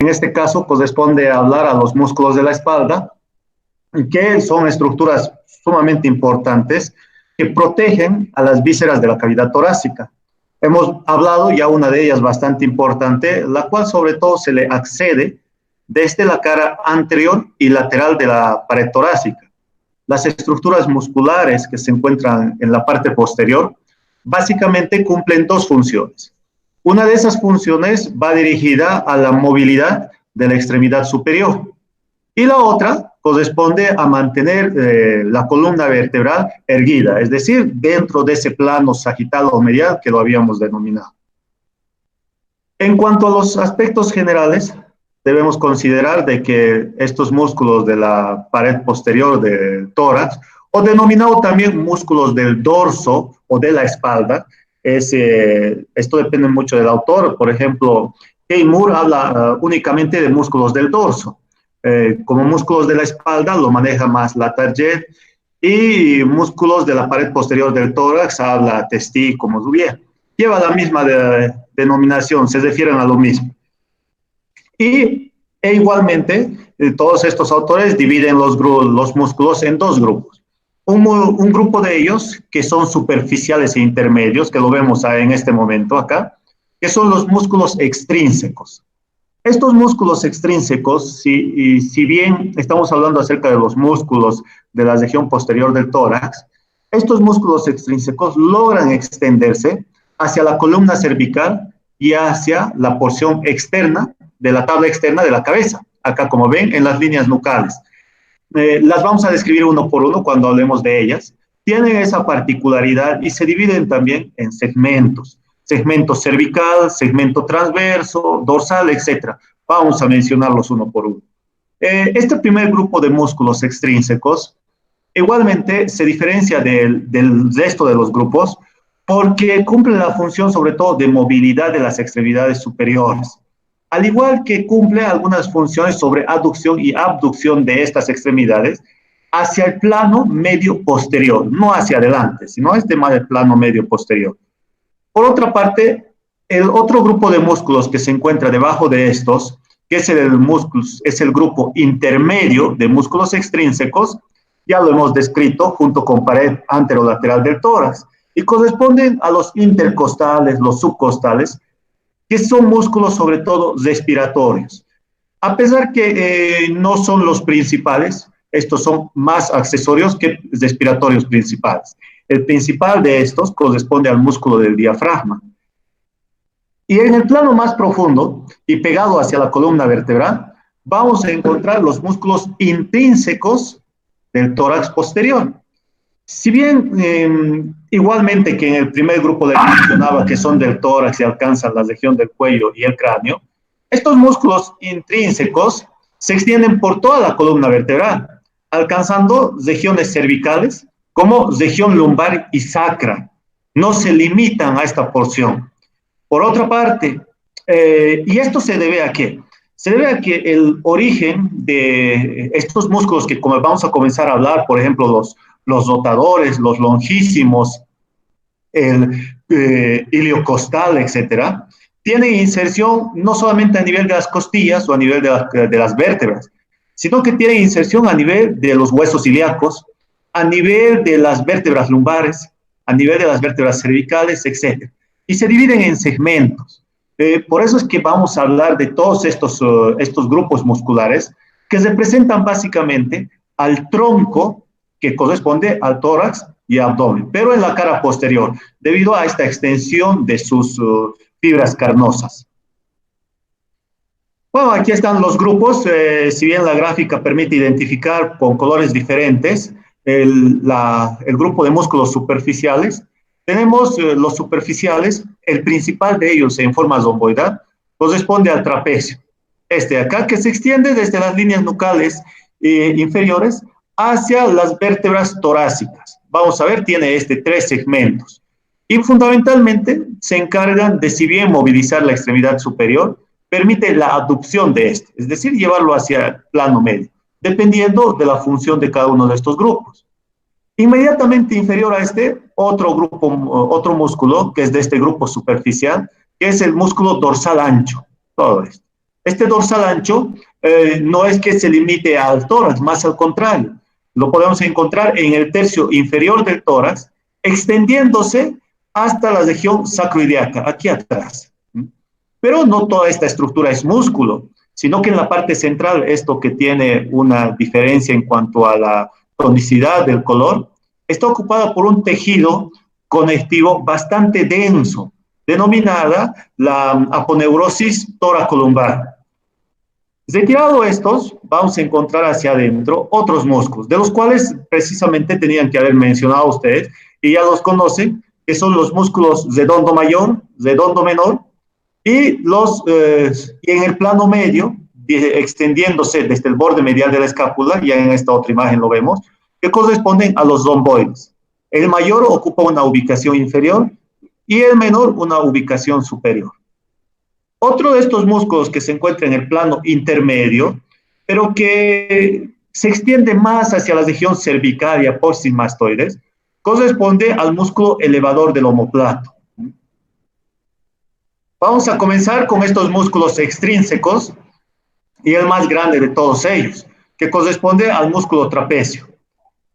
En este caso corresponde hablar a los músculos de la espalda, que son estructuras sumamente importantes que protegen a las vísceras de la cavidad torácica. Hemos hablado ya una de ellas bastante importante, la cual sobre todo se le accede desde la cara anterior y lateral de la pared torácica. Las estructuras musculares que se encuentran en la parte posterior básicamente cumplen dos funciones. Una de esas funciones va dirigida a la movilidad de la extremidad superior y la otra corresponde a mantener la columna vertebral erguida, es decir, dentro de ese plano sagital o medial que lo habíamos denominado. En cuanto a los aspectos generales, debemos considerar de que estos músculos de la pared posterior del tórax, o denominado también músculos del dorso o de la espalda, esto depende mucho del autor. Por ejemplo, Kay Moore habla únicamente de músculos del dorso. Como músculos de la espalda lo maneja más Latarjet, y músculos de la pared posterior del tórax habla Testi como Duvier. Lleva la misma denominación, se refieren a lo mismo. Igualmente, todos estos autores dividen los músculos en dos grupos. Un grupo de ellos que son superficiales e intermedios, que lo vemos en este momento acá, que son los músculos extrínsecos. Estos músculos extrínsecos, si bien estamos hablando acerca de los músculos de la región posterior del tórax, estos músculos extrínsecos logran extenderse hacia la columna cervical y hacia la porción externa de la tabla externa de la cabeza, acá como ven en las líneas nucales. Las vamos a describir uno por uno cuando hablemos de ellas. Tienen esa particularidad y se dividen también en segmentos. Segmento cervical, segmento transverso, dorsal, etc. Vamos a mencionarlos uno por uno. Este primer grupo de músculos extrínsecos igualmente se diferencia del resto de los grupos porque cumple la función sobre todo de movilidad de las extremidades superiores, al igual que cumple algunas funciones sobre aducción y abducción de estas extremidades hacia el plano medio posterior, no hacia adelante, sino este más el plano medio posterior. Por otra parte, el otro grupo de músculos que se encuentra debajo de estos, que es el grupo intermedio de músculos extrínsecos, ya lo hemos descrito junto con pared anterolateral del tórax, y corresponden a los intercostales, los subcostales, que son músculos sobre todo respiratorios. A pesar que no son los principales, estos son más accesorios que respiratorios principales. El principal de estos corresponde al músculo del diafragma. Y en el plano más profundo y pegado hacia la columna vertebral, vamos a encontrar los músculos intrínsecos del tórax posterior. Si bien igualmente que en el primer grupo les mencionaba que son del tórax y alcanzan la región del cuello y el cráneo, estos músculos intrínsecos se extienden por toda la columna vertebral, alcanzando regiones cervicales como región lumbar y sacra. No se limitan a esta porción. Por otra parte, ¿y esto se debe a qué? Se debe a que el origen de estos músculos que como vamos a comenzar a hablar, por ejemplo, los rotadores, los longísimos, el iliocostal, etcétera, tienen inserción no solamente a nivel de las costillas o a nivel de las vértebras, sino que tienen inserción a nivel de los huesos ilíacos, a nivel de las vértebras lumbares, a nivel de las vértebras cervicales, etcétera. Y se dividen en segmentos. Por eso es que vamos a hablar de todos estos grupos musculares que representan básicamente al tronco que corresponde al tórax y abdomen, pero en la cara posterior, debido a esta extensión de sus fibras carnosas. Bueno, aquí están los grupos. Si bien la gráfica permite identificar con colores diferentes el grupo de músculos superficiales, tenemos los superficiales. El principal de ellos en forma romboidal corresponde al trapecio. Este de acá, que se extiende desde las líneas nucales inferiores hacia las vértebras torácicas. Vamos a ver, tiene 3 segmentos. Y fundamentalmente se encargan de, si bien movilizar la extremidad superior, permite la aducción de es decir, llevarlo hacia el plano medio, dependiendo de la función de cada uno de estos grupos. Inmediatamente inferior a otro músculo, que es de este grupo superficial, que es el músculo dorsal ancho, todo esto. Este dorsal ancho no es que se limite al tórax, más al contrario, lo podemos encontrar en el tercio inferior del tórax, extendiéndose hasta la región sacroiliaca, aquí atrás. Pero no toda esta estructura es músculo, sino que en la parte central, esto que tiene una diferencia en cuanto a la tonicidad del color, está ocupada por un tejido conectivo bastante denso, denominada la aponeurosis toracolumbar. Retirado estos, vamos a encontrar hacia adentro otros músculos, de los cuales precisamente tenían que haber mencionado ustedes, y ya los conocen, que son los músculos redondo mayor, redondo menor, y en el plano medio, extendiéndose desde el borde medial de la escápula, ya en esta otra imagen lo vemos, que corresponden a los romboides. El mayor ocupa una ubicación inferior y el menor una ubicación superior. Otro de estos músculos que se encuentra en el plano intermedio, pero que se extiende más hacia la región cervical y apófisis mastoides, corresponde al músculo elevador del omóplato. Vamos a comenzar con estos músculos extrínsecos y el más grande de todos ellos, que corresponde al músculo trapecio.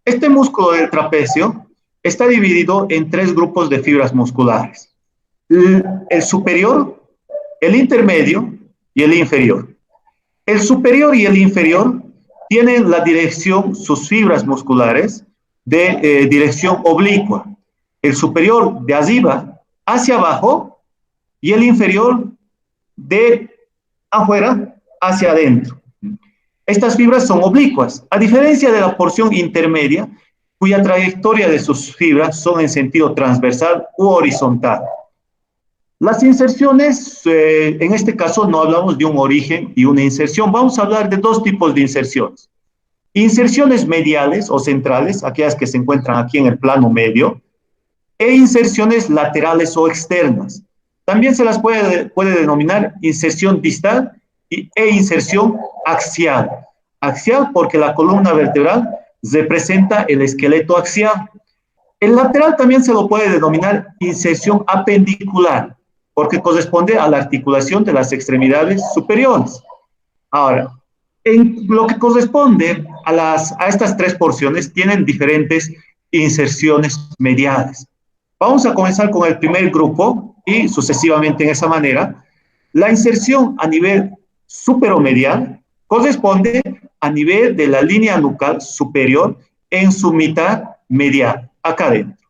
Este músculo del trapecio está dividido en tres grupos de fibras musculares. El superior, el intermedio y el inferior. El superior y el inferior tienen la dirección, sus fibras musculares, de dirección oblicua. El superior de arriba hacia abajo y el inferior de afuera hacia adentro. Estas fibras son oblicuas, a diferencia de la porción intermedia, cuya trayectoria de sus fibras son en sentido transversal u horizontal. Las inserciones, en este caso no hablamos de un origen y una inserción, vamos a hablar de dos tipos de inserciones. Inserciones mediales o centrales, aquellas que se encuentran aquí en el plano medio, e inserciones laterales o externas. También se las puede denominar inserción distal e inserción axial. Axial porque la columna vertebral representa el esqueleto axial. El lateral también se lo puede denominar inserción apendicular, porque corresponde a la articulación de las extremidades superiores. Ahora, en lo que corresponde a estas tres porciones, tienen diferentes inserciones mediales. Vamos a comenzar con el primer grupo y sucesivamente en esa manera. La inserción a nivel superomedial corresponde a nivel de la línea nucal superior en su mitad medial, acá adentro.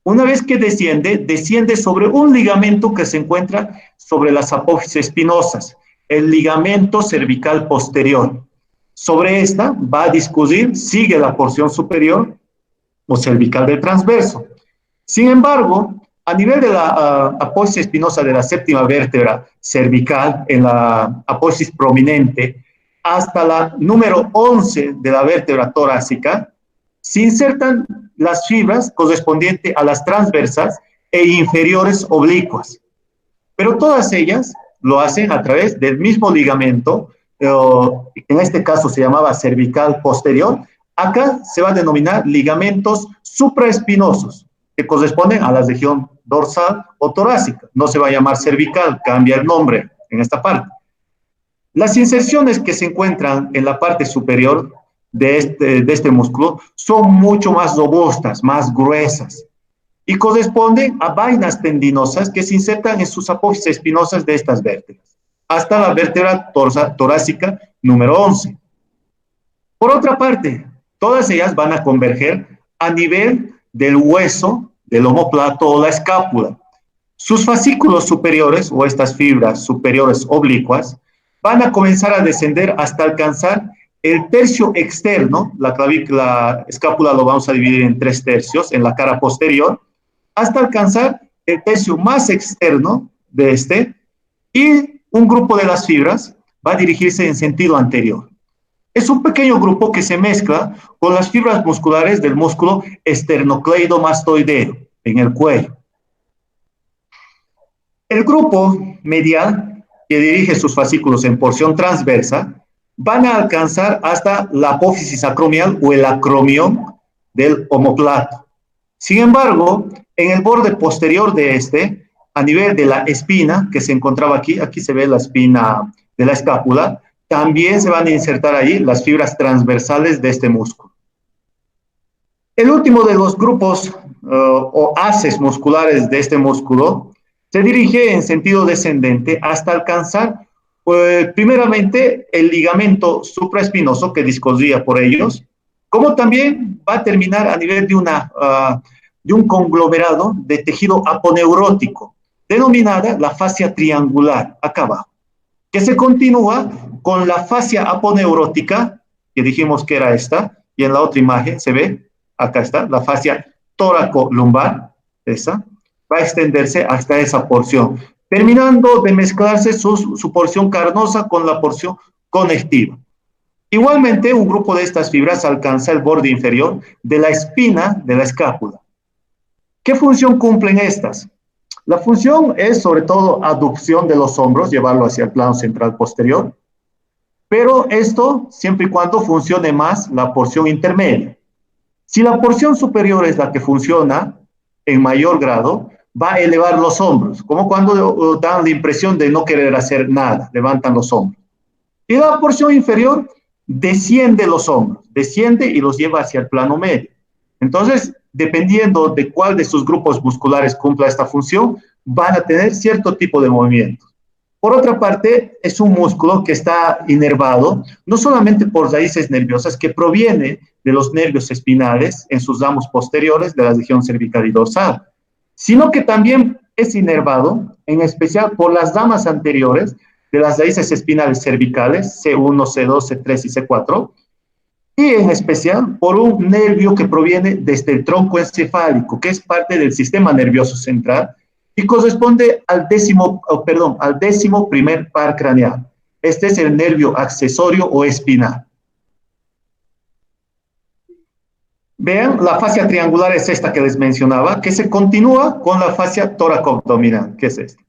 Una vez que desciende sobre un ligamento que se encuentra sobre las apófisis espinosas, el ligamento cervical posterior. Sobre esta va a discurrir, sigue la porción superior o cervical del transverso. Sin embargo, a nivel de la apófisis espinosa de la séptima vértebra cervical, en la apófisis prominente, hasta la número 11 de la vértebra torácica, se insertan las fibras correspondientes a las transversas e inferiores oblicuas. Pero todas ellas lo hacen a través del mismo ligamento, en este caso se llamaba cervical posterior. Acá se va a denominar ligamentos supraespinosos, que corresponden a la región dorsal o torácica. No se va a llamar cervical, cambia el nombre en esta parte. Las inserciones que se encuentran en la parte superior de este músculo son mucho más robustas, más gruesas, y corresponden a vainas tendinosas que se insertan en sus apófisis espinosas de estas vértebras, hasta la vértebra torácica número 11. Por otra parte, todas ellas van a converger a nivel del hueso, del omóplato o la escápula. Sus fascículos superiores, o estas fibras superiores oblicuas, van a comenzar a descender hasta alcanzar el tercio externo, la escápula lo vamos a dividir en 3 tercios, en la cara posterior, hasta alcanzar el tercio más externo de este, y un grupo de las fibras va a dirigirse en sentido anterior. Es un pequeño grupo que se mezcla con las fibras musculares del músculo esternocleidomastoideo en el cuello. El grupo medial, que dirige sus fascículos en porción transversa, van a alcanzar hasta la apófisis acromial o el acromión del omóplato. Sin embargo, en el borde posterior de este, a nivel de la espina que se encontraba aquí se ve la espina de la escápula, también se van a insertar ahí las fibras transversales de este músculo. El último de los grupos o haces musculares de este músculo se dirige en sentido descendente hasta alcanzar primeramente el ligamento supraespinoso que discurría por ellos, como también va a terminar a nivel de un conglomerado de tejido aponeurótico, denominada la fascia triangular, acá abajo, que se continúa con la fascia aponeurótica, que dijimos que era esta, y en la otra imagen se ve, acá está, la fascia tóraco-lumbar, esa, va a extenderse hasta esa porción, terminando de mezclarse su porción carnosa con la porción conectiva. Igualmente, un grupo de estas fibras alcanza el borde inferior de la espina de la escápula. ¿Qué función cumplen estas? La función es sobre todo aducción de los hombros, llevarlo hacia el plano central posterior, pero esto siempre y cuando funcione más la porción intermedia. Si la porción superior es la que funciona en mayor grado, va a elevar los hombros, como cuando dan la impresión de no querer hacer nada, levantan los hombros. Y la porción inferior desciende los hombros, desciende y los lleva hacia el plano medio. Entonces, dependiendo de cuál de sus grupos musculares cumpla esta función, van a tener cierto tipo de movimientos. Por otra parte, es un músculo que está inervado no solamente por raíces nerviosas que proviene de los nervios espinales en sus ramos posteriores de la región cervical y dorsal, sino que también es inervado en especial por las ramas anteriores de las raíces espinales cervicales, C1, C2, C3 y C4, y en especial por un nervio que proviene desde el tronco encefálico, que es parte del sistema nervioso central, y corresponde al décimo primer par craneal. Este es el nervio accesorio o espinal. Vean, la fascia triangular es esta que les mencionaba, que se continúa con la fascia tóraco-abdominal, que es esta.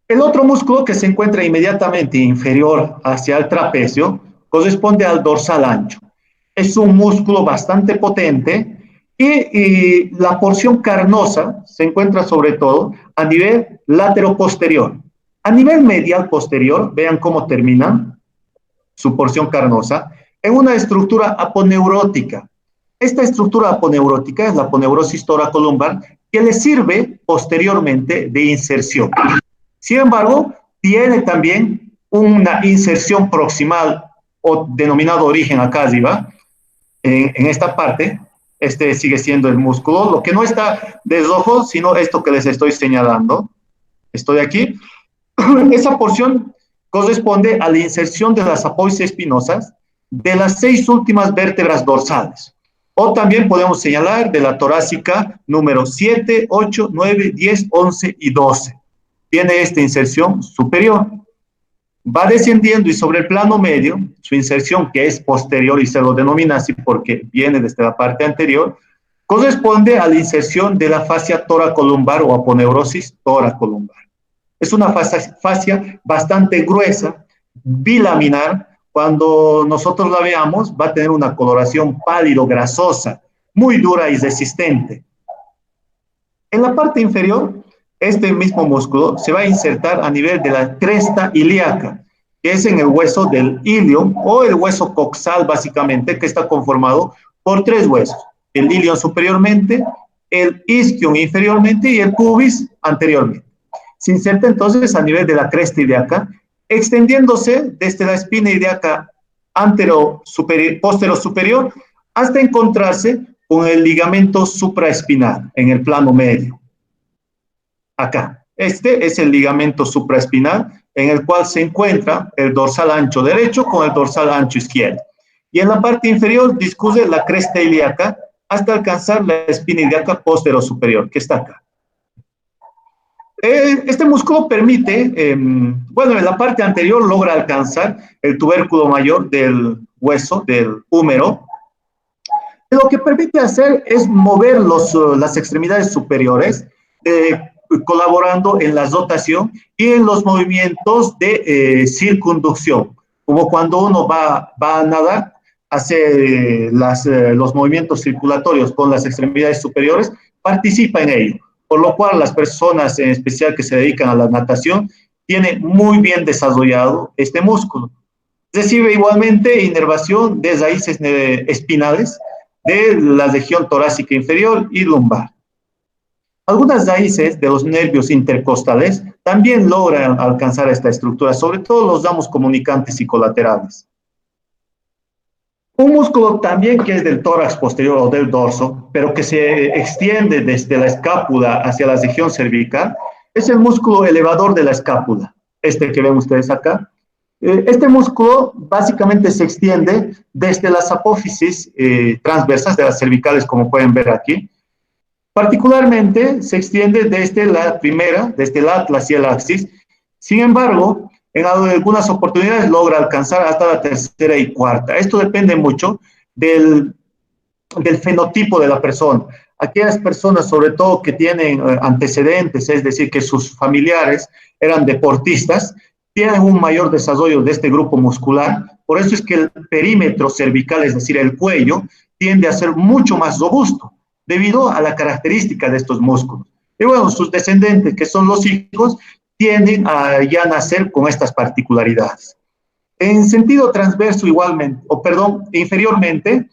El otro músculo que se encuentra inmediatamente inferior hacia el trapecio corresponde al dorsal ancho. Es un músculo bastante potente y la porción carnosa se encuentra sobre todo a nivel lateroposterior. A nivel medial posterior, vean cómo termina su porción carnosa, en una estructura aponeurótica. Esta estructura aponeurótica es la aponeurosis toracolumbar que le sirve posteriormente de inserción. Sin embargo, tiene también una inserción proximal o denominado origen acá arriba, en esta parte. Este sigue siendo el músculo, lo que no está de rojo, sino esto que les estoy señalando. Estoy aquí. Esa porción corresponde a la inserción de las apófisis espinosas de las 6 últimas vértebras dorsales. O también podemos señalar de la torácica número 7, 8, 9, 10, 11 y 12. Tiene esta inserción superior. Va descendiendo y sobre el plano medio, su inserción que es posterior y se lo denomina así porque viene desde la parte anterior, corresponde a la inserción de la fascia toracolumbar o aponeurosis toracolumbar. Es una fascia bastante gruesa, bilaminar. Cuando nosotros la veamos, va a tener una coloración pálido-grasosa, muy dura y resistente. En la parte inferior, este mismo músculo se va a insertar a nivel de la cresta ilíaca, que es en el hueso del ilion o el hueso coxal, básicamente, que está conformado por 3 huesos: el ilion superiormente, el isquion inferiormente y el pubis anteriormente. Se inserta entonces a nivel de la cresta ilíaca, extendiéndose desde la espina ilíaca postero-superior hasta encontrarse con el ligamento supraespinal en el plano medio. Acá. Este es el ligamento supraespinal en el cual se encuentra el dorsal ancho derecho con el dorsal ancho izquierdo. Y en la parte inferior discurre la cresta ilíaca hasta alcanzar la espina ilíaca postero-superior, que está acá. Este músculo permite, en la parte anterior logra alcanzar el tubérculo mayor del hueso, del húmero. Lo que permite hacer es mover las extremidades superiores, colaborando en la rotación y en los movimientos de circunducción, como cuando uno va a nadar, hace los movimientos circulatorios con las extremidades superiores, participa en ello. por lo cual las personas en especial que se dedican a la natación tienen muy bien desarrollado este músculo. Recibe igualmente inervación de raíces espinales de la región torácica inferior y lumbar. Algunas raíces de los nervios intercostales también logran alcanzar esta estructura, sobre todo los ramos comunicantes y colaterales. Un músculo también que es del tórax posterior o del dorso, pero que se extiende desde la escápula hacia la región cervical, es el músculo elevador de la escápula, este que ven ustedes acá. Este músculo básicamente se extiende desde las apófisis transversas de las cervicales, como pueden ver aquí. Particularmente se extiende desde la primera, desde el atlas y el axis. Sin embargo, en algunas oportunidades logra alcanzar hasta la tercera y cuarta. Esto depende mucho del fenotipo de la persona. Aquellas personas, sobre todo, que tienen antecedentes, es decir, que sus familiares eran deportistas, tienen un mayor desarrollo de este grupo muscular. Por eso es que el perímetro cervical, es decir, el cuello, tiende a ser mucho más robusto, debido a la característica de estos músculos. Y bueno, sus descendientes, que son los hijos, tienden a ya nacer con estas particularidades. En sentido transverso igualmente, o perdón, inferiormente,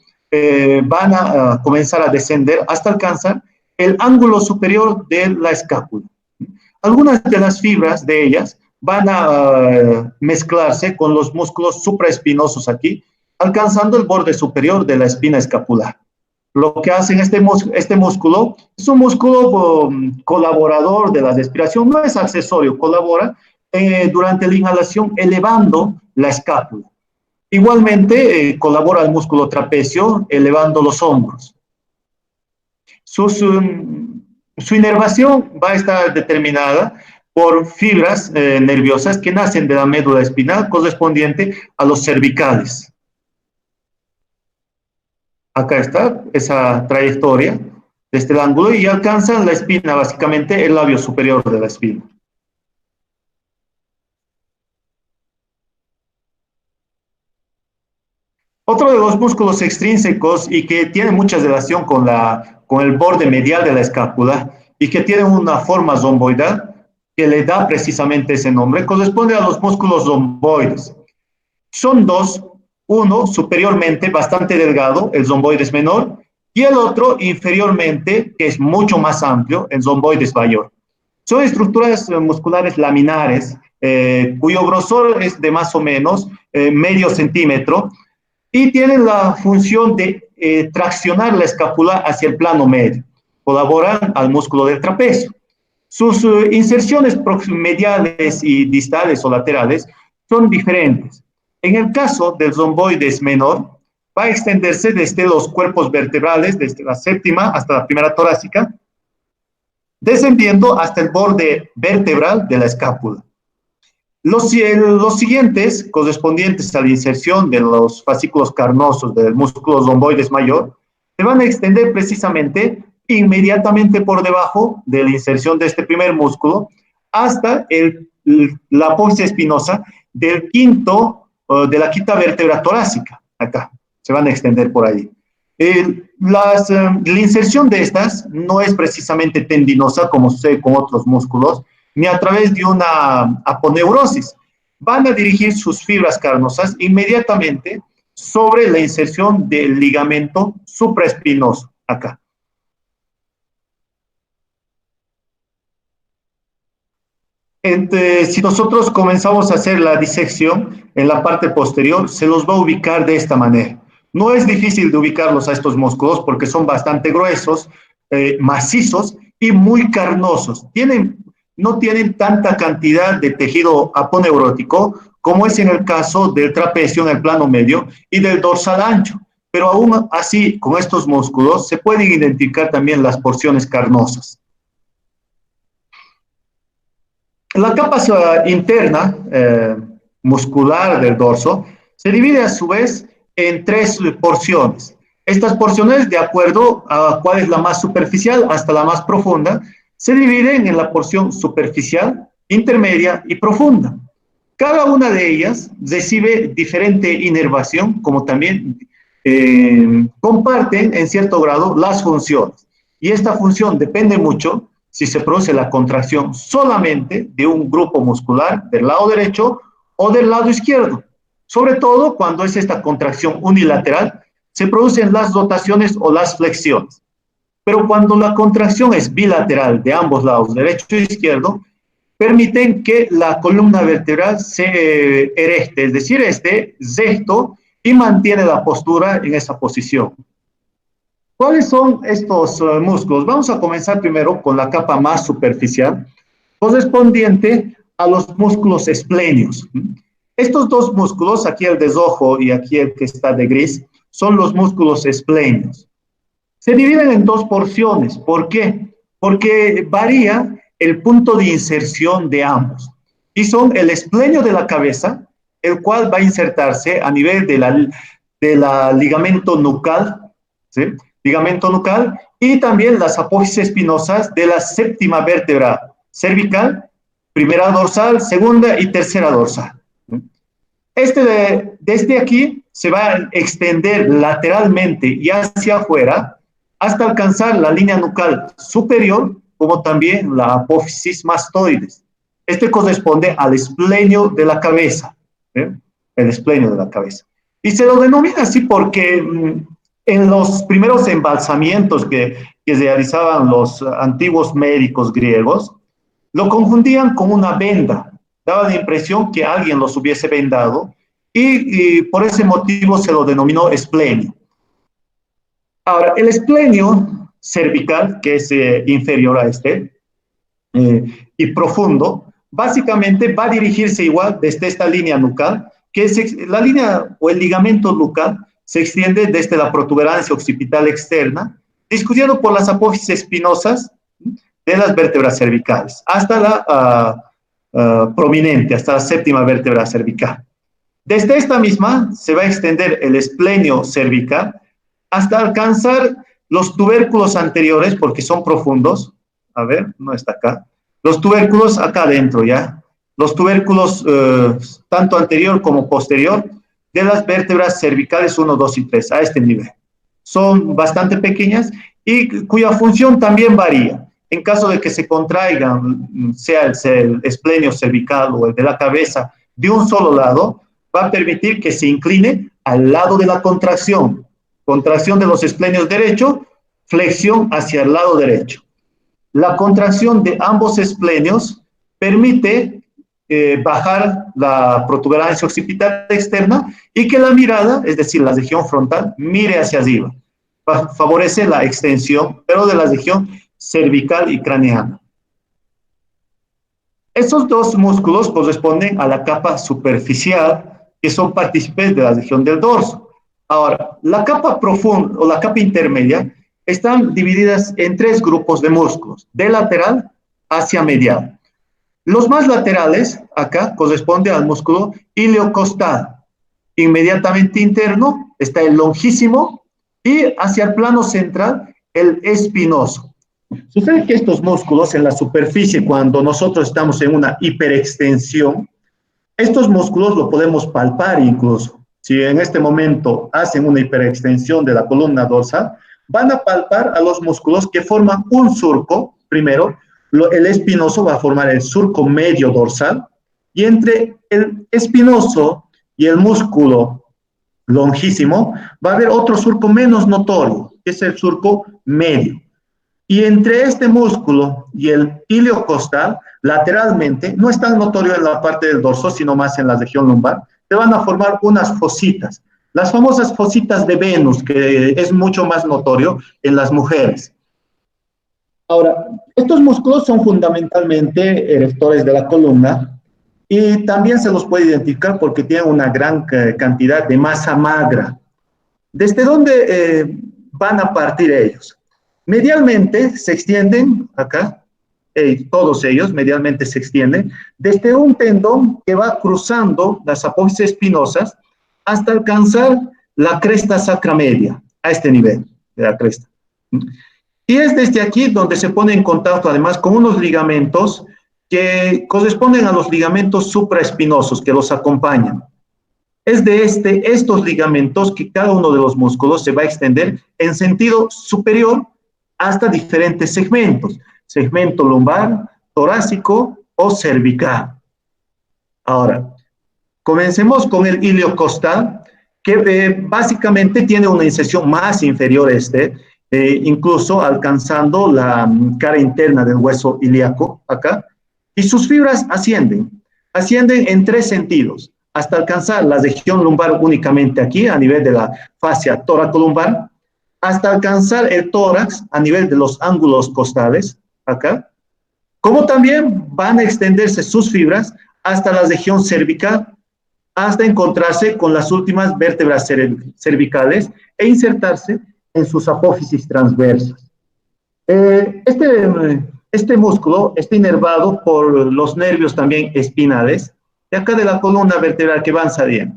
van a comenzar a descender hasta alcanzar el ángulo superior de la escápula. Algunas de las fibras de ellas van a mezclarse con los músculos supraespinosos aquí, alcanzando el borde superior de la espina escapular. Lo que hacen este músculo es un músculo colaborador de la respiración, no es accesorio, colabora durante la inhalación elevando la escápula. Igualmente colabora el músculo trapecio elevando los hombros. Su inervación va a estar determinada por fibras nerviosas que nacen de la médula espinal correspondiente a los cervicales. Acá está esa trayectoria de este ángulo y alcanzan la espina, básicamente el labio superior de la espina. Otro de los músculos extrínsecos y que tiene mucha relación con el borde medial de la escápula y que tiene una forma romboidal que le da precisamente ese nombre, corresponde a los músculos romboides. Son dos, uno superiormente bastante delgado, el romboides menor, y el otro inferiormente, que es mucho más amplio, el romboides mayor. Son estructuras musculares laminares, cuyo grosor es de más o menos medio centímetro, y tienen la función de traccionar la escápula hacia el plano medio. Colaboran al músculo del trapecio. Sus inserciones mediales y distales o laterales son diferentes. En el caso del romboides menor, va a extenderse desde los cuerpos vertebrales, desde la séptima hasta la primera torácica, descendiendo hasta el borde vertebral de la escápula. Los siguientes, correspondientes a la inserción de los fascículos carnosos del músculo romboides mayor, se van a extender precisamente inmediatamente por debajo de la inserción de este primer músculo hasta la apófisis espinosa del de la quinta vértebra torácica. Acá, se van a extender por ahí. La inserción de estas no es precisamente tendinosa, como sucede con otros músculos, ni a través de una aponeurosis. Van a dirigir sus fibras carnosas inmediatamente sobre la inserción del ligamento supraespinoso, acá. Si nosotros comenzamos a hacer la disección en la parte posterior, se los va a ubicar de esta manera. No es difícil de ubicarlos a estos músculos porque son bastante gruesos, macizos y muy carnosos. No tienen tanta cantidad de tejido aponeurótico como es en el caso del trapecio en el plano medio y del dorsal ancho. Pero aún así, con estos músculos se pueden identificar también las porciones carnosas. La capa interna muscular del dorso se divide a su vez en tres porciones. Estas porciones, de acuerdo a cuál es la más superficial hasta la más profunda, se dividen en la porción superficial, intermedia y profunda. Cada una de ellas recibe diferente inervación, como también comparten en cierto grado las funciones. Y esta función depende mucho si se produce la contracción solamente de un grupo muscular del lado derecho o del lado izquierdo. Sobre todo cuando es esta contracción unilateral, se producen las rotaciones o las flexiones. Pero cuando la contracción es bilateral de ambos lados, derecho e izquierdo, permiten que la columna vertebral se erecte, es decir, esté recto y mantiene la postura en esa posición. ¿Cuáles son estos músculos? Vamos a comenzar primero con la capa más superficial, correspondiente a los músculos esplenios. Estos dos músculos, aquí el de rojo y aquí el que está de gris, son los músculos esplenios. Se dividen en dos porciones. ¿Por qué? Porque varía el punto de inserción de ambos. Y son el esplenio de la cabeza, el cual va a insertarse a nivel de la ligamento nucal, ¿sí? Ligamento nucal, y también las apófisis espinosas de la séptima vértebra cervical, primera dorsal, segunda y tercera dorsal. Desde aquí se va a extender lateralmente y hacia afuera hasta alcanzar la línea nucal superior, como también la apófisis mastoides. Este corresponde al esplenio de la cabeza, ¿eh? El esplenio de la cabeza. Y se lo denomina así porque en los primeros embalsamientos que realizaban los antiguos médicos griegos, lo confundían con una venda. Daba la impresión que alguien los hubiese vendado y por ese motivo se lo denominó esplenio. Ahora, el esplenio cervical, que es inferior a este y profundo, básicamente va a dirigirse igual desde esta línea nucal, que es la línea o el ligamento nucal se extiende desde la protuberancia occipital externa, discutiendo por las apófisis espinosas de las vértebras cervicales, hasta la prominente, hasta la séptima vértebra cervical. Desde esta misma se va a extender el esplenio cervical hasta alcanzar los tubérculos anteriores, porque son profundos. A ver, no está acá. Los tubérculos acá adentro, ¿ya? Los tubérculos tanto anterior como posterior de las vértebras cervicales 1, 2 y 3, a este nivel. Son bastante pequeñas y cuya función también varía. En caso de que se contraigan, sea el esplenio cervical o el de la cabeza, de un solo lado, va a permitir que se incline al lado de la contracción. Contracción de los esplenios derecho, flexión hacia el lado derecho. La contracción de ambos esplenios permite bajar la protuberancia occipital externa y que la mirada, es decir, la región frontal, mire hacia arriba. Favorece la extensión, pero de la región cervical y craneana. Estos dos músculos corresponden a la capa superficial, que son partícipes de la región del dorso. Ahora, la capa profunda o la capa intermedia están divididas en tres grupos de músculos, de lateral hacia medial. Los más laterales, acá, corresponden al músculo iliocostal. Inmediatamente interno está el longísimo y hacia el plano central el espinoso. Sucede que estos músculos en la superficie, cuando nosotros estamos en una hiperextensión, estos músculos lo podemos palpar incluso. Si en este momento hacen una hiperextensión de la columna dorsal, van a palpar a los músculos que forman un surco. Primero, el espinoso va a formar el surco medio dorsal, y entre el espinoso y el músculo longísimo va a haber otro surco menos notorio, que es el surco medio. Y entre este músculo y el iliocostal, lateralmente, no es tan notorio en la parte del dorso, sino más en la región lumbar, se van a formar unas fositas, las famosas fositas de Venus, que es mucho más notorio en las mujeres. Ahora, estos músculos son fundamentalmente erectores de la columna y también se los puede identificar porque tienen una gran cantidad de masa magra. ¿Desde dónde van a partir ellos? Medialmente se extienden acá, todos ellos medialmente se extienden, desde un tendón que va cruzando las apófisis espinosas hasta alcanzar la cresta sacra media, a este nivel de la cresta. Y es desde aquí donde se pone en contacto además con unos ligamentos que corresponden a los ligamentos supraespinosos que los acompañan. Es de estos ligamentos que cada uno de los músculos se va a extender en sentido superior hasta diferentes segmentos. segmento lumbar, torácico o cervical. Ahora, comencemos con el iliocostal, que básicamente tiene una inserción más inferior incluso alcanzando la cara interna del hueso ilíaco, acá, y sus fibras ascienden en tres sentidos, hasta alcanzar la región lumbar únicamente aquí, a nivel de la fascia toracolumbar, hasta alcanzar el tórax a nivel de los ángulos costales, acá, como también van a extenderse sus fibras hasta la región cervical, hasta encontrarse con las últimas vértebras cervicales e insertarse en sus apófisis transversas. Este músculo está inervado por los nervios también espinales, de acá de la columna vertebral que van saliendo.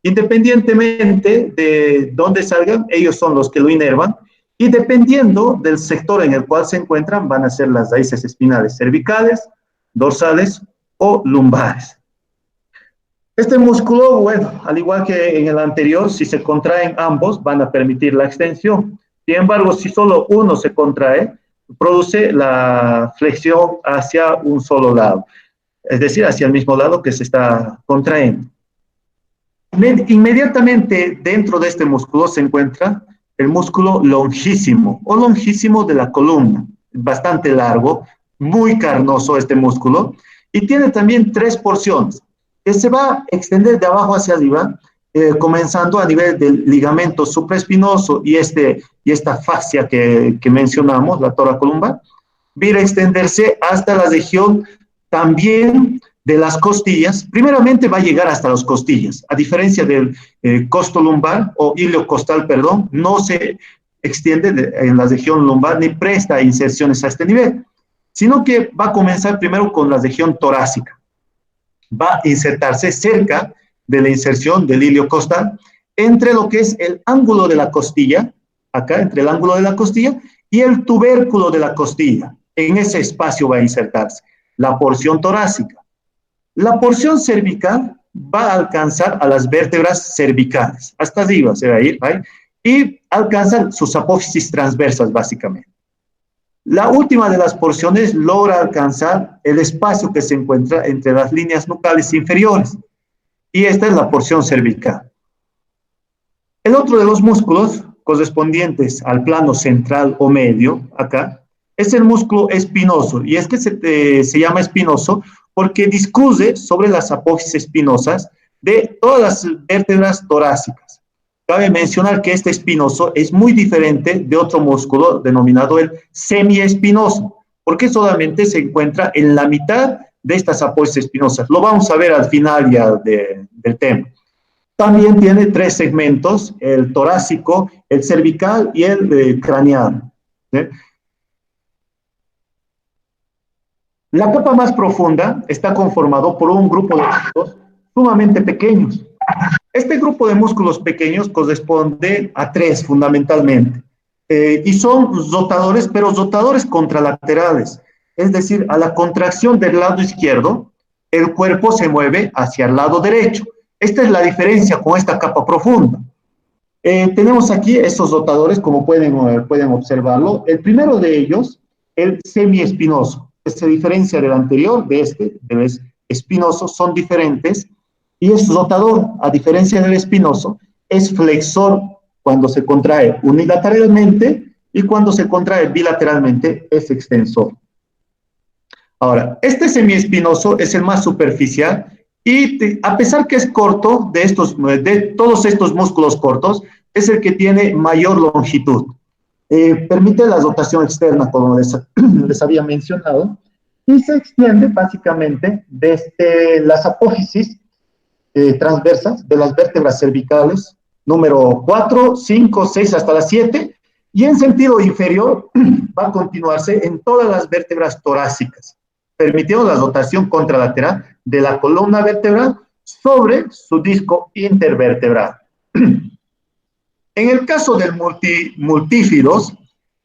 Independientemente de dónde salgan, ellos son los que lo inervan, y dependiendo del sector en el cual se encuentran, van a ser las raíces espinales cervicales, dorsales o lumbares. Este músculo, bueno, al igual que en el anterior, si se contraen ambos, van a permitir la extensión. Sin embargo, si solo uno se contrae, produce la flexión hacia un solo lado, es decir, hacia el mismo lado que se está contrayendo. Inmediatamente dentro de este músculo se encuentra el músculo longísimo o longísimo de la columna, bastante largo, muy carnoso este músculo, y tiene también tres porciones, que se va a extender de abajo hacia arriba, comenzando a nivel del ligamento supraespinoso y esta fascia que mencionamos, la toracolumbar, va a extenderse hasta la región también de las costillas. Primeramente va a llegar hasta las costillas, a diferencia del costolumbar o iliocostal, perdón, no se extiende en la región lumbar ni presta inserciones a este nivel, sino que va a comenzar primero con la región torácica. Va a insertarse cerca de la inserción del iliocostal, entre lo que es el ángulo de la costilla, acá entre el ángulo de la costilla y el tubérculo de la costilla. En ese espacio va a insertarse la porción torácica. La porción cervical va a alcanzar a las vértebras cervicales, hasta arriba se va a ir, ¿right? Y alcanza sus apófisis transversas básicamente. La última de las porciones logra alcanzar el espacio que se encuentra entre las líneas nucales inferiores, y esta es la porción cervical. El otro de los músculos correspondientes al plano central o medio, acá, es el músculo espinoso, y es que se llama espinoso porque discurre sobre las apófisis espinosas de todas las vértebras torácicas. Cabe mencionar que este espinoso es muy diferente de otro músculo denominado el semiespinoso, porque solamente se encuentra en la mitad de estas apófisis espinosas. Lo vamos a ver al final ya del tema. También tiene tres segmentos, el torácico, el cervical y el craneal. ¿Sí? La capa más profunda está conformado por un grupo de músculos sumamente pequeños. Este grupo de músculos pequeños corresponde a tres fundamentalmente, y son rotadores, pero rotadores contralaterales, es decir, a la contracción del lado izquierdo, el cuerpo se mueve hacia el lado derecho. Esta es la diferencia con esta capa profunda. Tenemos aquí estos rotadores, como pueden observarlo. El primero de ellos, el semiespinoso, que se diferencia del anterior, del espinoso, son diferentes, y es rotador, a diferencia del espinoso, es flexor cuando se contrae unilateralmente, y cuando se contrae bilateralmente es extensor. Ahora, este semiespinoso es el más superficial, y a pesar que es corto, de todos estos músculos cortos, es el que tiene mayor longitud. Permite la rotación externa, como les había mencionado, y se extiende básicamente desde las apófisis transversas de las vértebras cervicales, número 4, 5, 6 hasta las 7, y en sentido inferior va a continuarse en todas las vértebras torácicas, permitiendo la rotación contralateral de la columna vertebral sobre su disco intervertebral. En el caso del multífidos,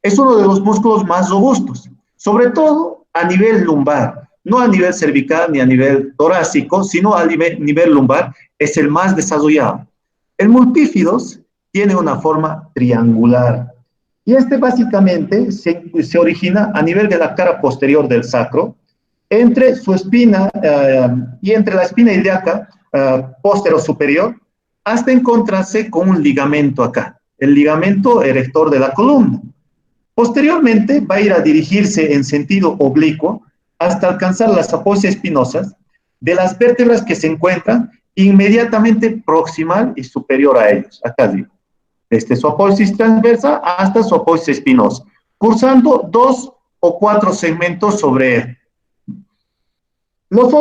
es uno de los músculos más robustos, sobre todo a nivel lumbar, no a nivel cervical ni a nivel torácico, sino a nivel lumbar, es el más desarrollado. El multífidos tiene una forma triangular, y básicamente se se origina a nivel de la cara posterior del sacro, entre su espina y entre la espina ilíaca póstero superior, hasta encontrarse con un ligamento acá, el ligamento erector de la columna. Posteriormente va a ir a dirigirse en sentido oblicuo hasta alcanzar las apófisis espinosas de las vértebras que se encuentran inmediatamente proximal y superior a ellos. Acá digo, desde su apófisis transversa hasta su apófisis espinosa, cursando 2 o 4 segmentos sobre él. Los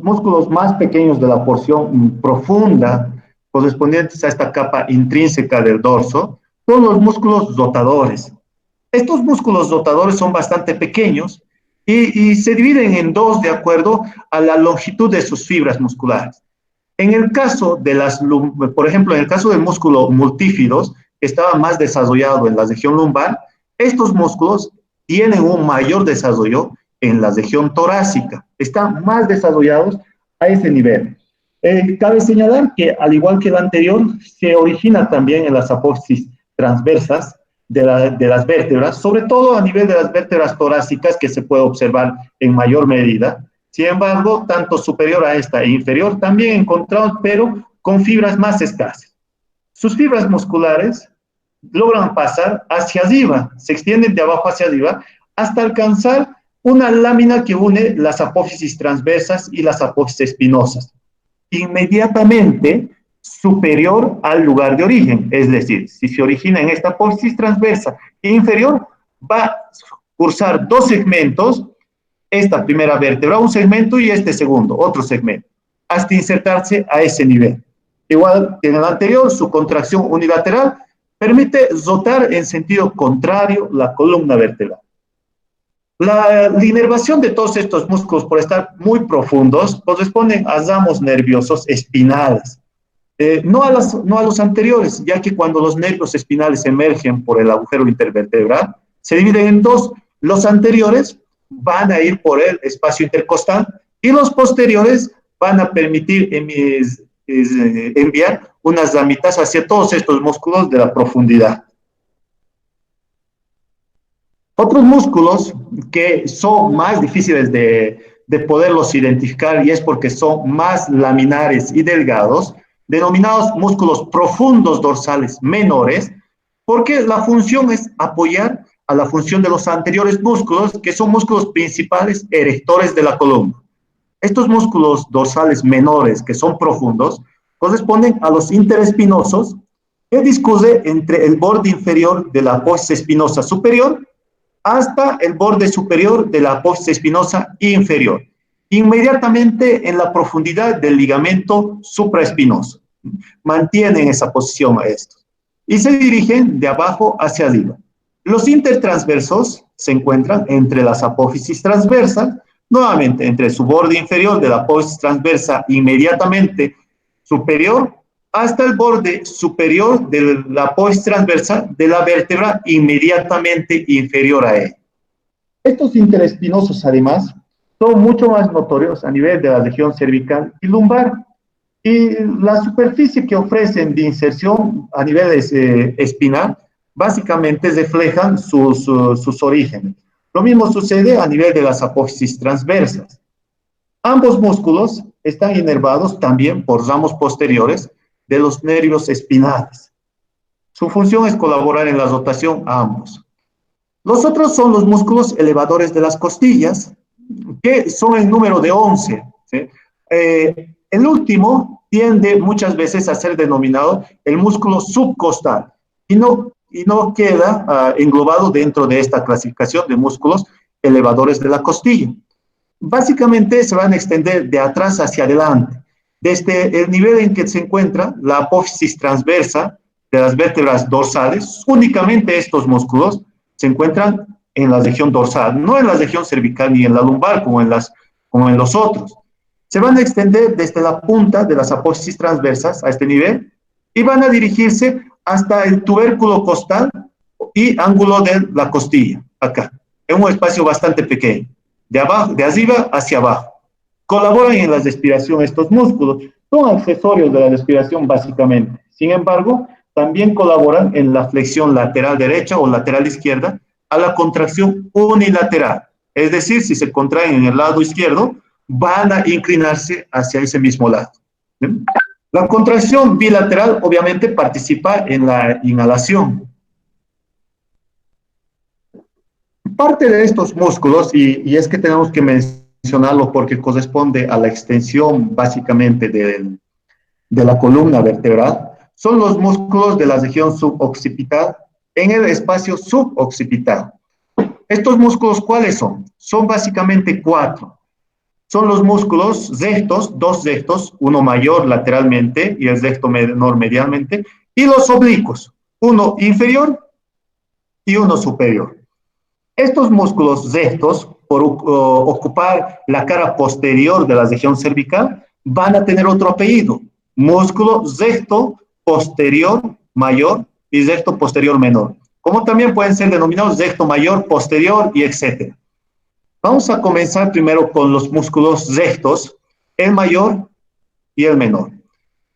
músculos más pequeños de la porción profunda, correspondientes a esta capa intrínseca del dorso, son los músculos dotadores. Estos músculos dotadores son bastante pequeños y se dividen en dos de acuerdo a la longitud de sus fibras musculares. En el caso de por ejemplo, en el caso del músculo multífidos, que estaba más desarrollado en la región lumbar, estos músculos tienen un mayor desarrollo en la región torácica, están más desarrollados a ese nivel. Cabe señalar que, al igual que el anterior, se origina también en las apófisis transversas de las vértebras, sobre todo a nivel de las vértebras torácicas, que se puede observar en mayor medida. Sin embargo, tanto superior a esta e inferior también encontramos, pero con fibras más escasas. Sus fibras musculares logran pasar hacia arriba, se extienden de abajo hacia arriba, hasta alcanzar una lámina que une las apófisis transversas y las apófisis espinosas, inmediatamente superior al lugar de origen. Es decir, si se origina en esta apófisis transversa e inferior, va a cursar dos segmentos, esta primera vértebra, un segmento, y este segundo, otro segmento, hasta insertarse a ese nivel. Igual que en el anterior, su contracción unilateral permite rotar en sentido contrario la columna vertebral. La inervación de todos estos músculos, por estar muy profundos, corresponden a ramos nerviosos espinales. No a los anteriores, ya que cuando los nervios espinales emergen por el agujero intervertebral, se dividen en dos. Los anteriores van a ir por el espacio intercostal y los posteriores van a permitir enviar unas ramitas hacia todos estos músculos de la profundidad. Otros músculos que son más difíciles de poderlos identificar, y es porque son más laminares y delgados, denominados músculos profundos dorsales menores, porque la función es apoyar a la función de los anteriores músculos, que son músculos principales erectores de la columna. Estos músculos dorsales menores, que son profundos, corresponden a los interespinosos, que discurre entre el borde inferior de la apófisis espinosa superior hasta el borde superior de la apófisis espinosa inferior, inmediatamente en la profundidad del ligamento supraespinoso. Mantienen esa posición a estos y se dirigen de abajo hacia arriba. Los intertransversos se encuentran entre las apófisis transversas, nuevamente entre su borde inferior de la apófisis transversa inmediatamente superior, hasta el borde superior de la apófisis transversa de la vértebra inmediatamente inferior a él. Estos interespinosos, además, son mucho más notorios a nivel de la región cervical y lumbar, y la superficie que ofrecen de inserción a nivel espinal básicamente reflejan sus orígenes. Lo mismo sucede a nivel de las apófisis transversas. Ambos músculos están inervados también por ramos posteriores de los nervios espinales. Su función es colaborar en la rotación a ambos. Los otros son los músculos elevadores de las costillas, que son en número de 11. ¿Sí? El último tiende muchas veces a ser denominado el músculo subcostal y no queda englobado dentro de esta clasificación de músculos elevadores de la costilla. Básicamente se van a extender de atrás hacia adelante, desde el nivel en que se encuentra la apófisis transversa de las vértebras dorsales. Únicamente estos músculos se encuentran en la región dorsal, no en la región cervical ni en la lumbar como en los otros. Se van a extender desde la punta de las apófisis transversas a este nivel y van a dirigirse hasta el tubérculo costal y ángulo de la costilla, acá, en un espacio bastante pequeño, de arriba hacia abajo. Colaboran en la respiración estos músculos, son accesorios de la respiración básicamente. Sin embargo, también colaboran en la flexión lateral derecha o lateral izquierda a la contracción unilateral. Es decir, si se contraen en el lado izquierdo, van a inclinarse hacia ese mismo lado. ¿Sí? La contracción bilateral obviamente participa en la inhalación. Parte de estos músculos, y es que tenemos que mencionarlo porque corresponde a la extensión básicamente de la columna vertebral, son los músculos de la región suboccipital en el espacio suboccipital. ¿Estos músculos cuáles son? Son básicamente 4. Son los músculos rectos, 2 rectos, uno mayor lateralmente y el recto menor medialmente, y los oblicuos, uno inferior y uno superior. Estos músculos rectos, por ocupar la cara posterior de la región cervical, van a tener otro apellido, músculo recto posterior mayor y recto posterior menor, como también pueden ser denominados recto mayor, posterior y etcétera. Vamos a comenzar primero con los músculos rectos, el mayor y el menor.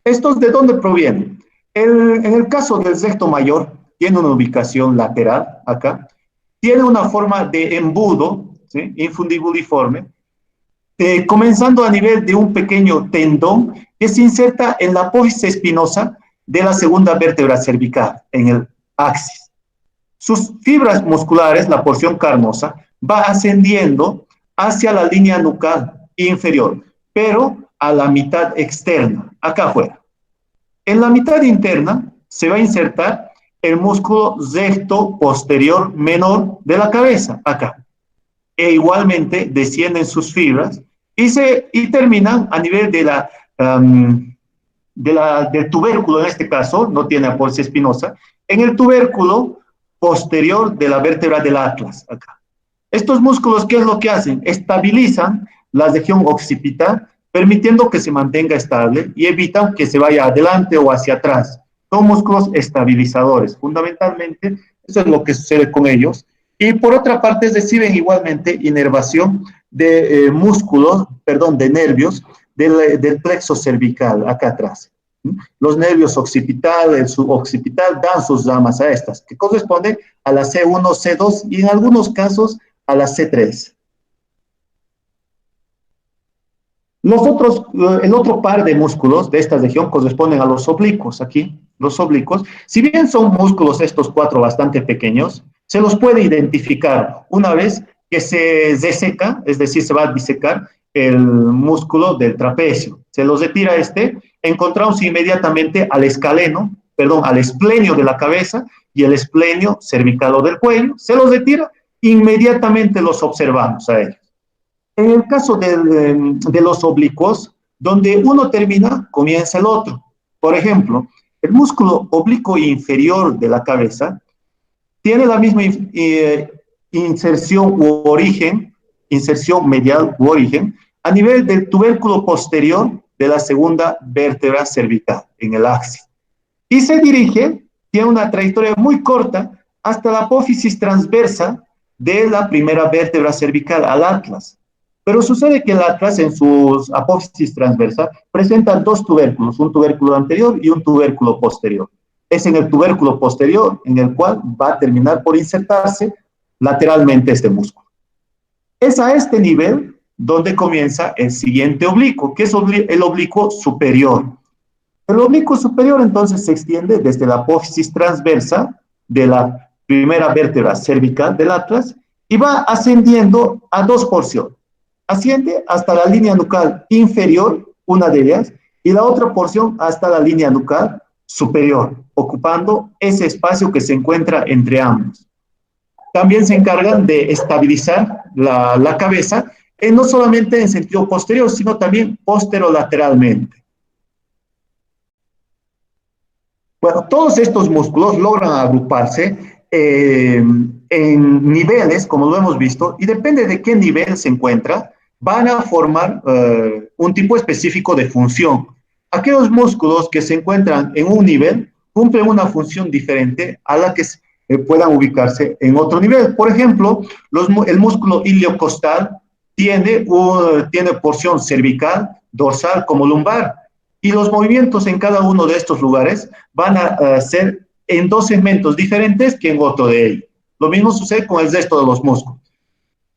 ¿Estos de dónde provienen? En el caso del recto mayor, tiene una ubicación lateral acá, tiene una forma de embudo, ¿sí? Infundibuliforme, comenzando a nivel de un pequeño tendón que se inserta en la apófisis espinosa de la segunda vértebra cervical, en el axis. Sus fibras musculares, la porción carnosa, va ascendiendo hacia la línea nucal inferior, pero a la mitad externa, acá afuera. En la mitad interna se va a insertar el músculo recto posterior menor de la cabeza, acá. E igualmente descienden sus fibras y terminan a nivel del tubérculo, en este caso, no tiene apófisis espinosa, en el tubérculo posterior de la vértebra del atlas, acá. Estos músculos, ¿qué es lo que hacen? Estabilizan la región occipital, permitiendo que se mantenga estable y evitan que se vaya adelante o hacia atrás. Son músculos estabilizadores, fundamentalmente, eso es lo que sucede con ellos. Y por otra parte, reciben igualmente inervación de músculos, perdón, de nervios del plexo cervical, acá atrás. Los nervios occipital, el suboccipital, dan sus ramas a estas, que corresponden a la C1, C2 y en algunos casos a la C3. El otro par de músculos de esta región corresponden a los oblicuos, aquí, los oblicuos. Si bien son músculos estos 4 bastante pequeños, se los puede identificar una vez que se reseca, es decir, se va a disecar el músculo del trapecio. Se los retira encontramos inmediatamente al escaleno, perdón, al esplenio de la cabeza y el esplenio cervical o del cuello, se los retira, inmediatamente los observamos a ellos. En el caso de los oblicuos, donde uno termina, comienza el otro. Por ejemplo, el músculo oblicuo inferior de la cabeza tiene la misma inserción u origen, inserción medial u origen, a nivel del tubérculo posterior de la segunda vértebra cervical, en el axis. Y se dirige, tiene una trayectoria muy corta, hasta la apófisis transversa de la primera vértebra cervical, al atlas. Pero sucede que el atlas, en sus apófisis transversa, presenta 2 tubérculos, un tubérculo anterior y un tubérculo posterior. Es en el tubérculo posterior en el cual va a terminar por insertarse lateralmente este músculo. Es a este nivel donde comienza el siguiente oblicuo, que es el oblicuo superior. El oblicuo superior entonces se extiende desde la apófisis transversa de la primera vértebra cervical del atlas y va ascendiendo a 2 porciones. Asciende hasta la línea nucal inferior, una de ellas, y la otra porción hasta la línea nucal superior, ocupando ese espacio que se encuentra entre ambos. También se encargan de estabilizar la cabeza, no solamente en sentido posterior, sino también posterolateralmente. Bueno, todos estos músculos logran agruparse en niveles, como lo hemos visto, y depende de qué nivel se encuentra, van a formar un tipo específico de función. Aquellos músculos que se encuentran en un nivel cumplen una función diferente a la que puedan ubicarse en otro nivel. Por ejemplo, el músculo iliocostal tiene porción cervical, dorsal como lumbar, y los movimientos en cada uno de estos lugares van a ser en 2 segmentos diferentes que en otro de ellos. Lo mismo sucede con el resto de los músculos.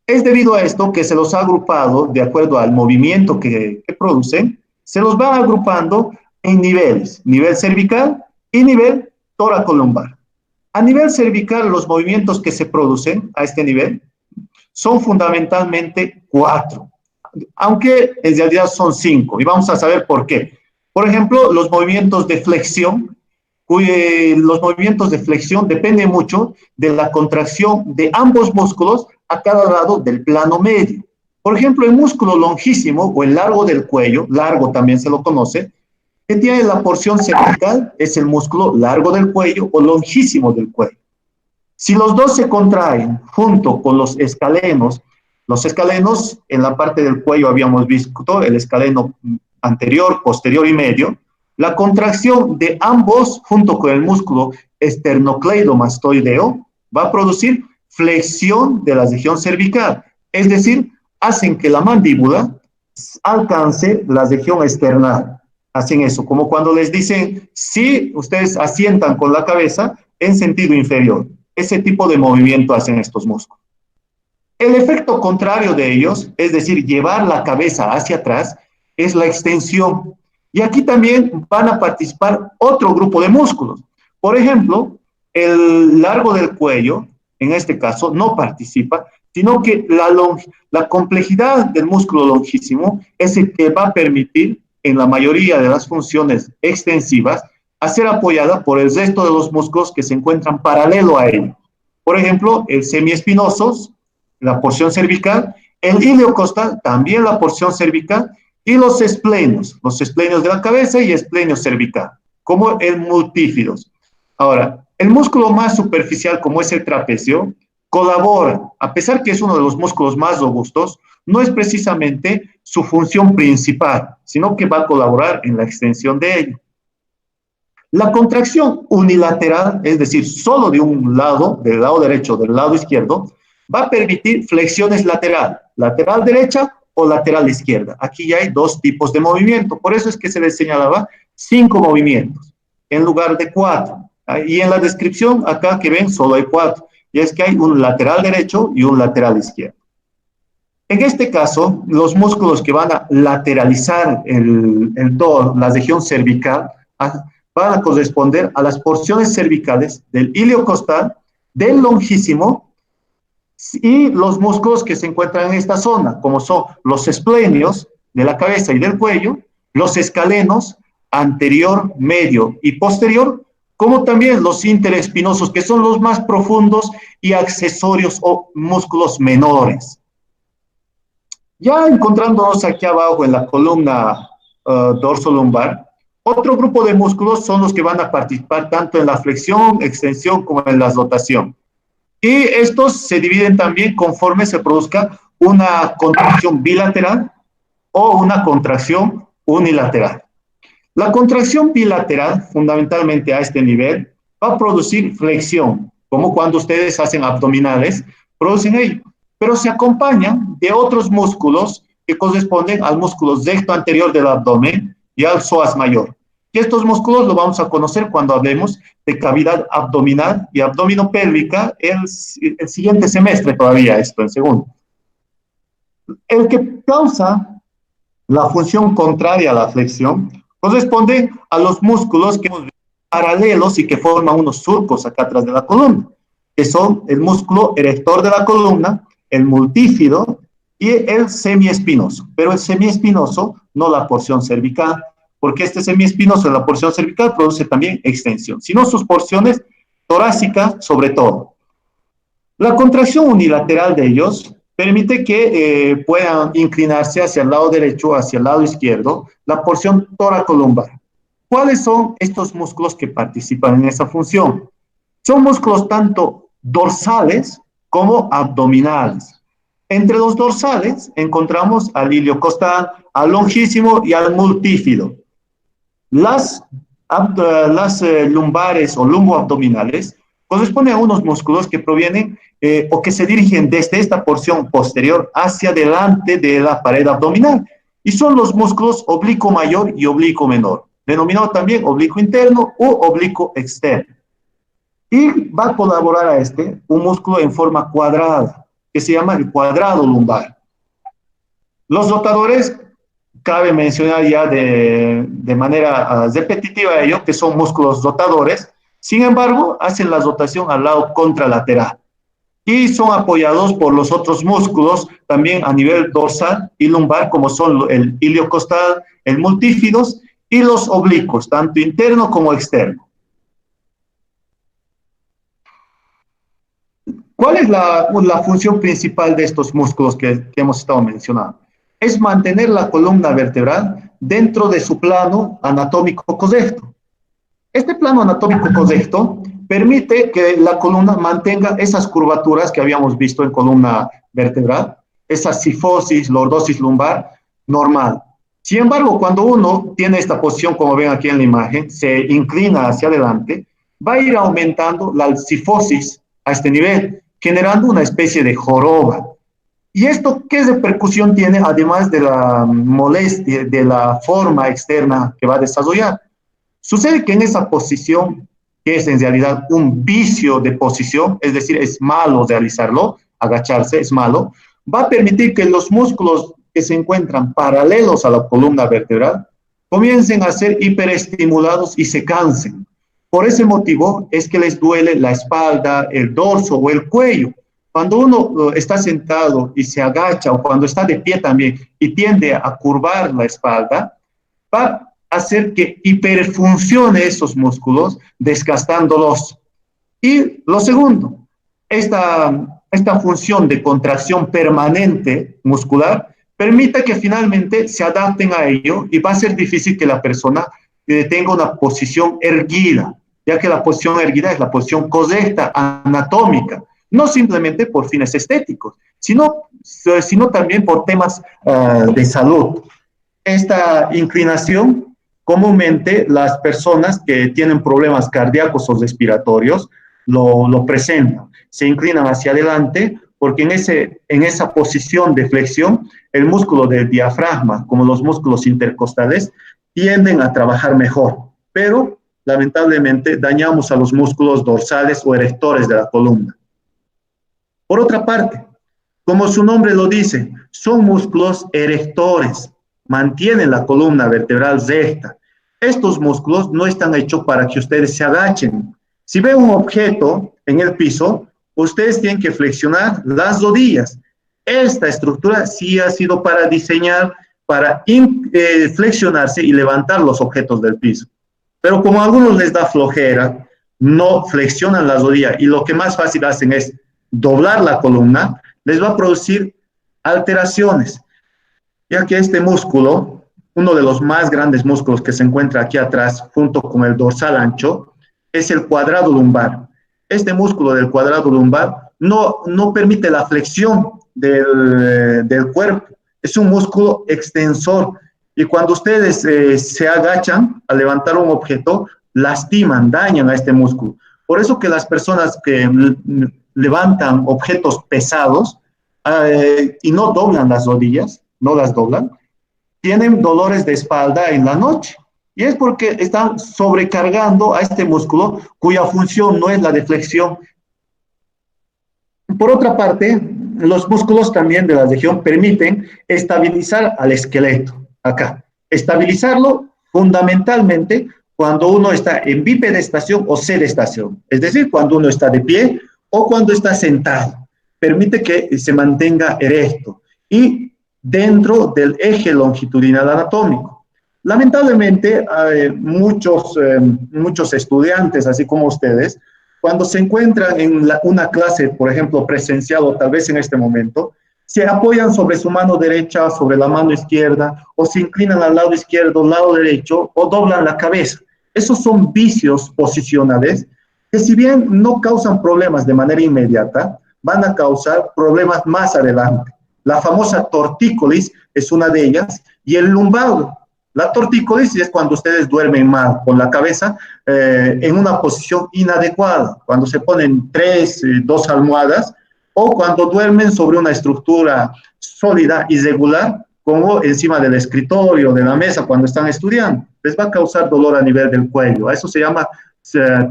Es debido a esto que se los ha agrupado de acuerdo al movimiento que producen, se los va agrupando en niveles, nivel cervical y nivel toracolumbar. A nivel cervical, los movimientos que se producen a este nivel son fundamentalmente 4, aunque en realidad son 5, y vamos a saber por qué. Por ejemplo, los movimientos de flexión, los movimientos de flexión dependen mucho de la contracción de ambos músculos a cada lado del plano medio. Por ejemplo, el músculo longísimo o el largo del cuello, largo también se lo conoce, que tiene la porción cervical, es el músculo largo del cuello o longísimo del cuello. Si los dos se contraen junto con los escalenos en la parte del cuello habíamos visto el escaleno anterior, posterior y medio, la contracción de ambos junto con el músculo esternocleidomastoideo va a producir flexión de la región cervical, es decir, hacen que la mandíbula alcance la región external. Hacen eso, como cuando les dicen, si ustedes asientan con la cabeza en sentido inferior. Ese tipo de movimiento hacen estos músculos. El efecto contrario de ellos, es decir, llevar la cabeza hacia atrás, es la extensión. Y aquí también van a participar otro grupo de músculos. Por ejemplo, el largo del cuello, en este caso, no participa, sino que la complejidad del músculo longísimo es el que va a permitir, en la mayoría de las funciones extensivas, a ser apoyada por el resto de los músculos que se encuentran paralelo a él. Por ejemplo, el semiespinosos, la porción cervical, el iliocostal, también la porción cervical, y los esplenios de la cabeza y esplenios cervical, como el multífidos. Ahora, el músculo más superficial, como es el trapecio, colabora, a pesar que es uno de los músculos más robustos, no es precisamente su función principal, sino que va a colaborar en la extensión de ello. La contracción unilateral, es decir, solo de un lado, del lado derecho o del lado izquierdo, va a permitir flexiones lateral derecha o lateral izquierda. Aquí ya hay dos tipos de movimiento, por eso es que se les señalaba 5 movimientos en lugar de 4. Y en la descripción, acá que ven, solo hay 4, y es que hay un lateral derecho y un lateral izquierdo. En este caso, los músculos que van a lateralizar la región cervical van a corresponder a las porciones cervicales del iliocostal, del longísimo y los músculos que se encuentran en esta zona, como son los esplenios de la cabeza y del cuello, los escalenos anterior, medio y posterior, como también los interespinosos, que son los más profundos y accesorios o músculos menores. Ya encontrándonos aquí abajo en la columna dorsolumbar, otro grupo de músculos son los que van a participar tanto en la flexión, extensión como en la rotación. Y estos se dividen también conforme se produzca una contracción bilateral o una contracción unilateral. La contracción bilateral, fundamentalmente a este nivel, va a producir flexión, como cuando ustedes hacen abdominales, producen ello, pero se acompañan de otros músculos que corresponden al músculo recto anterior del abdomen y al psoas mayor. Y estos músculos lo vamos a conocer cuando hablemos de cavidad abdominal y abdominopélvica el siguiente semestre todavía, esto en segundo. El que causa la función contraria a la flexión corresponde a los músculos que paralelos y que forman unos surcos acá atrás de la columna, que son el músculo erector de la columna, el multífido y el semiespinoso. Pero el semiespinoso, no la porción cervical, porque este semiespinoso en la porción cervical produce también extensión, sino sus porciones torácicas sobre todo. La contracción unilateral de ellos permite que puedan inclinarse hacia el lado derecho o hacia el lado izquierdo, la porción toracolumbar. ¿Cuáles son estos músculos que participan en esa función? Son músculos tanto dorsales como abdominales. Entre los dorsales encontramos al iliocostal, al longísimo y al multífido. Las lumbares o lumboabdominales corresponden a unos músculos que provienen o que se dirigen desde esta porción posterior hacia delante de la pared abdominal. Y son los músculos oblicuo mayor y oblicuo menor, denominado también oblicuo interno u oblicuo externo. Y va a colaborar a este un músculo en forma cuadrada, que se llama el cuadrado lumbar. Los rotadores, cabe mencionar ya de manera repetitiva ello, que son músculos rotadores, sin embargo, hacen la rotación al lado contralateral y son apoyados por los otros músculos también a nivel dorsal y lumbar, como son el iliocostal, el multífidos y los oblicuos, tanto interno como externo. ¿Cuál es la función principal de estos músculos que hemos estado mencionando? Es mantener la columna vertebral dentro de su plano anatómico correcto. Este plano anatómico correcto permite que la columna mantenga esas curvaturas que habíamos visto en columna vertebral, esa cifosis, lordosis lumbar normal. Sin embargo, cuando uno tiene esta posición, como ven aquí en la imagen, se inclina hacia adelante, va a ir aumentando la cifosis a este nivel, generando una especie de joroba. ¿Y esto qué repercusión tiene, además de la molestia, de la forma externa que va a desarrollar? Sucede que en esa posición, que es en realidad un vicio de posición, es decir, es malo realizarlo, agacharse es malo, va a permitir que los músculos que se encuentran paralelos a la columna vertebral comiencen a ser hiperestimulados y se cansen. Por ese motivo es que les duele la espalda, el dorso o el cuello. Cuando uno está sentado y se agacha, o cuando está de pie también y tiende a curvar la espalda, va a hacer que hiperfuncione esos músculos, desgastándolos. Y lo segundo, esta función de contracción permanente muscular permite que finalmente se adapten a ello y va a ser difícil que la persona tenga una posición erguida, ya que la posición erguida es la posición correcta, anatómica, no simplemente por fines estéticos, sino también por temas de salud. Esta inclinación, comúnmente las personas que tienen problemas cardíacos o respiratorios lo presentan. Se inclinan hacia adelante porque en esa posición de flexión, el músculo del diafragma, como los músculos intercostales, tienden a trabajar mejor, pero lamentablemente dañamos a los músculos dorsales o erectores de la columna. Por otra parte, como su nombre lo dice, son músculos erectores, mantienen la columna vertebral recta. Estos músculos no están hechos para que ustedes se agachen. Si ven un objeto en el piso, ustedes tienen que flexionar las rodillas. Esta estructura sí ha sido para diseñar, para flexionarse y levantar los objetos del piso. Pero como a algunos les da flojera, no flexionan las rodillas y lo que más fácil hacen es doblar la columna, les va a producir alteraciones, ya que este músculo, uno de los más grandes músculos que se encuentra aquí atrás, junto con el dorsal ancho, es el cuadrado lumbar. Este músculo del cuadrado lumbar no permite la flexión del cuerpo, es un músculo extensor, y cuando ustedes se agachan a levantar un objeto, lastiman, dañan a este músculo. Por eso que las personas que levantan objetos pesados y no doblan las rodillas, no las doblan, tienen dolores de espalda en la noche. Y es porque están sobrecargando a este músculo cuya función no es la de flexión. Por otra parte, los músculos también de la región permiten estabilizar al esqueleto. Acá, estabilizarlo fundamentalmente cuando uno está en bipedestación o sedestación, es decir, cuando uno está de pie o cuando está sentado. Permite que se mantenga erecto y dentro del eje longitudinal anatómico. Lamentablemente, muchos estudiantes, así como ustedes, cuando se encuentran en una clase, por ejemplo, presencial o tal vez en este momento, se apoyan sobre su mano derecha, sobre la mano izquierda, o se inclinan al lado izquierdo, lado derecho, o doblan la cabeza. Esos son vicios posicionales que, si bien no causan problemas de manera inmediata, van a causar problemas más adelante. La famosa tortícolis es una de ellas, y el lumbago. La tortícolis es cuando ustedes duermen mal, con la cabeza en una posición inadecuada, cuando se ponen dos almohadas, o cuando duermen sobre una estructura sólida, irregular, como encima del escritorio, de la mesa, cuando están estudiando. Les va a causar dolor a nivel del cuello. A eso se llama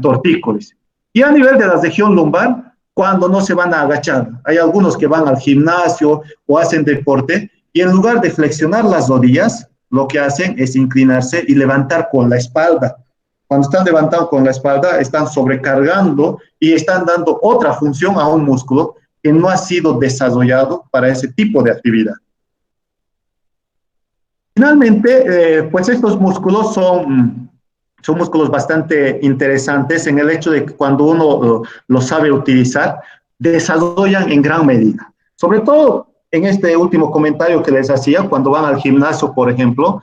tortícolis. Y a nivel de la región lumbar, cuando no se van a agachar, hay algunos que van al gimnasio o hacen deporte y en lugar de flexionar las rodillas, lo que hacen es inclinarse y levantar con la espalda. Cuando están levantando con la espalda, están sobrecargando y están dando otra función a un músculo que no ha sido desarrollado para ese tipo de actividad. Finalmente, pues estos músculos son músculos bastante interesantes en el hecho de que cuando uno los sabe utilizar, desarrollan en gran medida. Sobre todo en este último comentario que les hacía, cuando van al gimnasio, por ejemplo,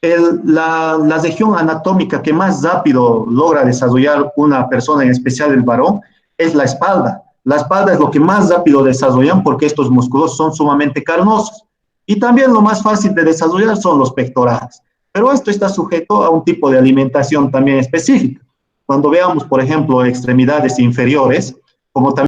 la región anatómica que más rápido logra desarrollar una persona, en especial el varón, es la espalda. La espalda es lo que más rápido desarrollan porque estos músculos son sumamente carnosos. Y también lo más fácil de desarrollar son los pectorales. Pero esto está sujeto a un tipo de alimentación también específica. Cuando veamos, por ejemplo, extremidades inferiores, como también